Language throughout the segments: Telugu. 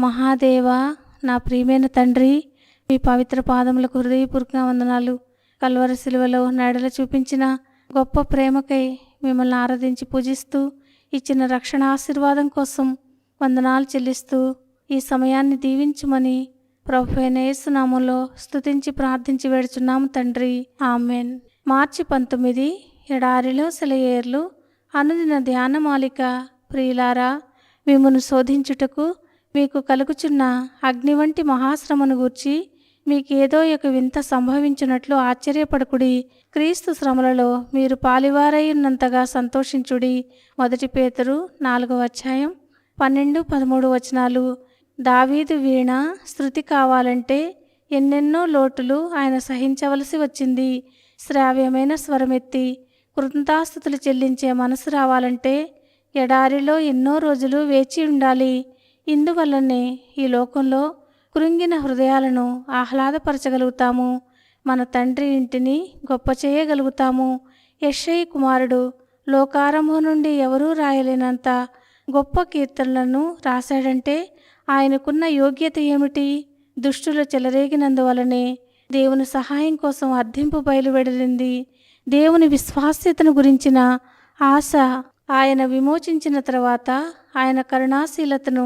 మహాదేవా, నా ప్రియమైన తండ్రి, మీ పవిత్ర పాదములకు హృదయపూర్వక వందనాలు. కల్వరి శిలువలో నెడల చూపించిన గొప్ప ప్రేమకై మిమ్మల్ని ఆరాధించి పూజిస్తూ ఇచ్చిన రక్షణ ఆశీర్వాదం కోసం వందనాలు చెల్లిస్తూ ఈ సమయాన్ని దీవించుమని ప్రభువైన యేసు నామములో స్తుతించి ప్రార్థించి వేడుచున్నాము తండ్రి, ఆమెన్. మార్చి 19 ఎడారిలో సెలయేర్లు అనుదిన ధ్యానమాలిక. ప్రియులారా, మిమ్మును శోధించుటకు మీకు కలుగుచున్న అగ్ని వంటి మహాశ్రమను గూర్చి మీకేదో ఒక వింత సంభవించినట్లు ఆశ్చర్యపడకుడి. క్రీస్తు శ్రమలలో మీరు పాలివారై ఉన్నంతగా సంతోషించుడి. 1 పేతురు 4:12-13 వచనాలు. దావీదు వీణ శృతి కావాలంటే ఎన్నెన్నో లోటులు ఆయన సహించవలసి వచ్చింది. శ్రావ్యమైన స్వరమెత్తి కృతజ్ఞతాస్తుతులు చెల్లించే మనసు రావాలంటే ఎడారిలో ఎన్నో రోజులు వేచి ఉండాలి. ఇందువల్లనే ఈ లోకంలో కృంగిన హృదయాలను ఆహ్లాదపరచగలుగుతాము. మన తండ్రి ఇంటిని గొప్ప చేయగలుగుతాము. యెషయి కుమారుడు లోకారంభం నుండి ఎవరూ రాయలేనంత గొప్ప కీర్తనలను రాశాడంటే ఆయనకున్న యోగ్యత ఏమిటి? దుష్టులు చెలరేగినందువలనే దేవుని సహాయం కోసం అర్థింపు బయలువెడలింది. దేవుని విశ్వాస్యతను గురించిన ఆశ ఆయన విమోచించిన తర్వాత ఆయన కరుణాశీలతను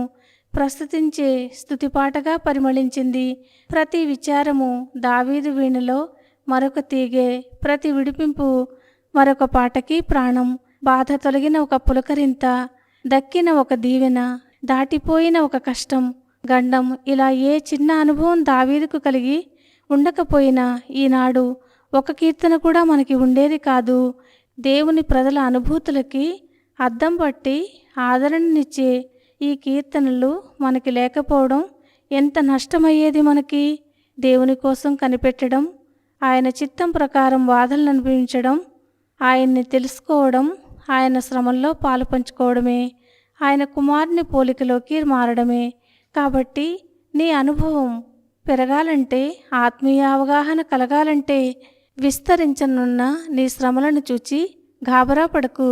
ప్రస్తుతించే స్తుతిపాటగా పరిమళించింది. ప్రతి విచారము దావీదు వీణలో మరొక తీగే, ప్రతి విడిపింపు మరొక పాటకి ప్రాణం. బాధ తొలగిన ఒక పులకరింత, దక్కిన ఒక దీవెన, దాటిపోయిన ఒక కష్టం, గండం, ఇలా ఏ చిన్న అనుభవం దావీదుకు కలిగి ఉండకపోయినా ఈనాడు ఒక కీర్తన కూడా మనకి ఉండేది కాదు. దేవుని ప్రజల అనుభూతులకి అద్దం పట్టి ఆదరణనిచ్చే ఈ కీర్తనలు మనకి లేకపోవడం ఎంత నష్టమయ్యేది మనకి. దేవుని కోసం కనిపెట్టడం, ఆయన చిత్తం ప్రకారం బాధలను అనుభవించడం, ఆయన్ని తెలుసుకోవడం, ఆయన శ్రమల్లో పాలు పంచుకోవడమే, ఆయన కుమారుని పోలికలోకి మారడమే. కాబట్టి నీ అనుభవం పెరగాలంటే, ఆత్మీయ అవగాహన కలగాలంటే విస్తరించనున్న నీ శ్రమలను చూచి గాబరా పడకు.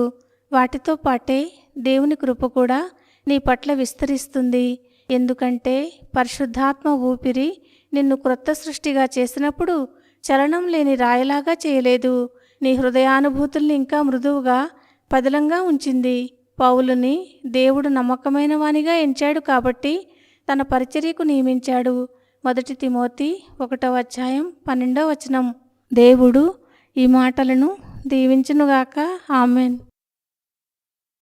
వాటితో పాటే దేవుని కృప కూడా నీ పట్ల విస్తరిస్తుంది. ఎందుకంటే పరిశుద్ధాత్మ ఊపిరి నిన్ను క్రొత్త సృష్టిగా చేసినప్పుడు చలనం లేని రాయిలాగా చేయలేదు. నీ హృదయానుభూతుల్ని ఇంకా మృదువుగా పదిలంగా ఉంచింది. పౌలుని దేవుడు నమ్మకమైన వానిగా ఎంచాడు కాబట్టి తన పరిచర్యకు నియమించాడు. 1 తిమోతి 1:12 దేవుడు ఈ మాటలను దీవించునుగాక. ఆమెన్.